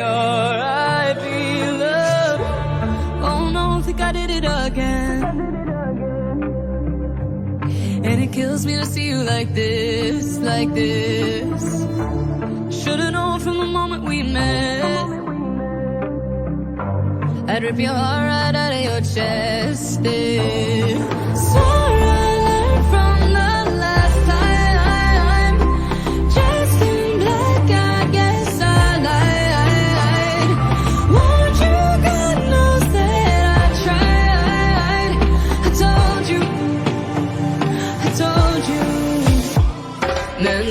R.I.P. love. Oh no, think I did it again. And it kills me to see you like this, like this. Should've known from the moment we met. I'd rip your heart right out of your chest. Sorry, I learned from the last time. Dressed in black, I guess I lied. Won't you, God knows that I tried. I told you. Then